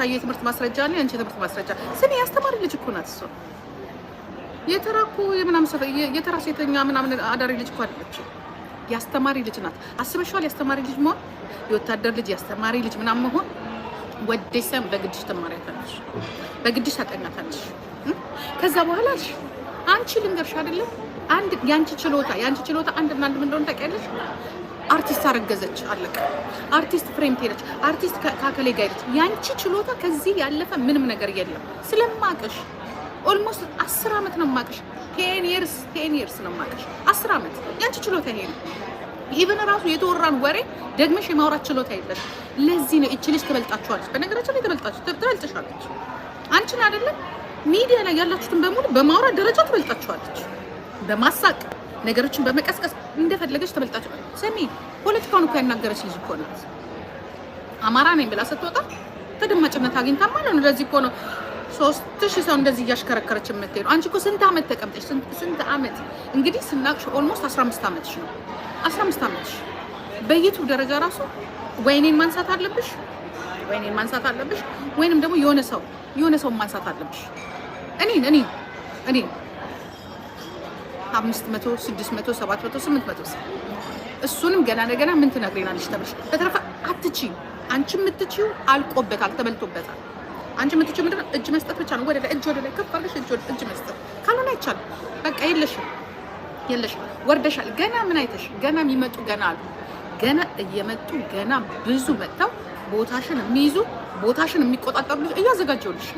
የቤታዬ ትምህርት ማስረጃ አለ አንቺ ትምህርት ማስረጃ ስሚ ያስተማሪ ልጅ እኮ ናት እሷ የተራኩ የምናም ሰፈ የተራሴተኛ ምናምን አዳሪ ልጅ እኮ አይደለች ያስተማሪ ልጅ ናት አስበሽዋል ያስተማሪ ልጅ መሆን የወታደር ልጅ ያስተማሪ ልጅ ምናምን መሆን ወደሰም በግድሽ ተማሪያታለሽ በግድሽ ታጠናታለሽ ከዛ በኋላ አንቺ ልንገርሽ አይደለም አንድ ያንቺ ችሎታ አንድና አንድ ምን እንደሆነ ታውቂያለሽ አርቲስት አረገዘች አለቀ አርቲስት ፍሬም ትሄደች አርቲስት ካከሌ ጋር ሄደች ያንቺ ችሎታ ከዚህ ያለፈ ምንም ነገር የለም ስለማቀሽ ኦልሞስት 10 አመት ነው ማቀሽ 10 years ነው ማቀሽ 10 አመት ያንቺ ችሎታ ይሄ ነው ኢቭን ራሱ የተወራን ወሬ ደግመሽ የማውራት ችሎታ የለሽ ለዚህ ነው እቺ ልጅ ተበልጣችኋለች በነገራችን ላይ ተበልጣችኋለች አንቺን አይደለም ሚዲያ ላይ ያላችሁትን በሙሉ በማውራት ደረጃ ተበልጣችኋለች በማሳቅ ነገሮችን በመቀስቀስ እንደፈለገች ተበልጣችሁ ሰሚ ፖለቲካውን እኮ ያናገረች ልጅ እኮ ናት አማራ ነኝ ብላ ስትወጣ ተደማጭነት አግኝታ ማለት ነው ለዚህ እኮ ነው 3000 ሰው እንደዚህ እያሽከረከረች የምትሄዱ አንቺ እኮ ስንት አመት ተቀምጠሽ ስንት አመት እንግዲህ ስናቅሽ ኦልሞስት 15 አመትሽ ነው 15 አመትሽ በዩቲዩብ ደረጃ ራሱ ወይኔን ማንሳት አለብሽ ወይንም ደግሞ የሆነ ሰው ማንሳት አለብሽ እኔ 500 600 700 800 እሱንም ገና ምን ትነግሪናለሽ ተብለሽ በተረፈ አትችይም አንቺ የምትችይው አልቆበታል ተበልቶበታል አንቺ የምትችይው ምንድነው እጅ መስጠት ብቻ ነው ወደ ላይ ከፍ አድርገሽ እጅ መስጠት ካልሆነ አይቻልም በቃ የለሽም ወርደሻል ገና ምን አይተሽ ገና የሚመጡ ገና አሉ ገና እየመጡ ገና ብዙ መጣው ቦታሽን የሚይዙ ቦታሽን የሚቆጣጠሩ እያዘጋጀውልሽ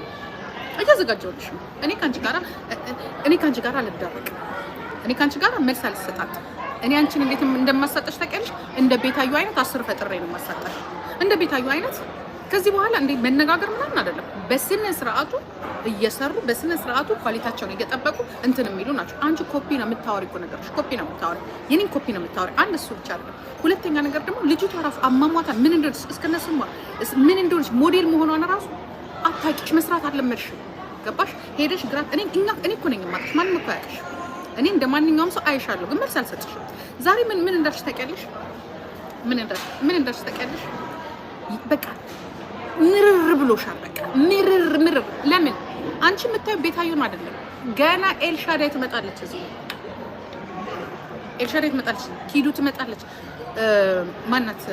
እኔ ካንቺ ጋር አልደረቅም እኔ ካንቺ ጋር መልስ አልሰጣትም እኔ አንቺን እንዴት እንደማሳጣሽ ታውቂያለሽ እንደ ቤታዩ አይነት 10 ፈጥሬ ነው ማሳጣሽ እንደ ቤታዩ አይነት ከዚህ በኋላ እንዴ መነጋገር ምናምን አይደለም በስነ ስርዓቱ እየሰሩ በስነ ስርዓቱ ኳሊቲያቸውን እየጠበቁ እንትን የሚሉ ናቸው አንቺ ኮፒ ነው የምታወሪ እኮ ነገርሽ ኮፒ ነው የምታወሪ የኔን ኮፒ ነው የምታወሪ አንድ እሱ ብቻ አይደለም ሁለተኛ ነገር ደግሞ ልጅቷ ራሱ አማሟታ ምን እንደሆነች እስከነስሟ ምን እንደሆነች ሞዴል መሆኗን ራሱ አታውቂሽ መስራት አለመድሽም ገባሽ ሄደሽ ግራት እኔ እኮ ነኝ የማውቅሽ ማንም እኮ ያውቅሽ እኔ እንደማንኛውም ሰው አይሻለሁ ግን መልስ አልሰጥሽም ዛሬ ምን እንዳልሽ ታውቂያለሽ ምን እንዳልሽ ታውቂያለሽ በቃ ምርር ብሎሻል በቃ ምርር ለምን አንቺ የምታዩ ቤታዩን አይደለም ገና ኤልሻዳይ ትመጣለች እዚህ ኤልሻዳይ ትመጣለች ኪዱ ትመጣለች ማናት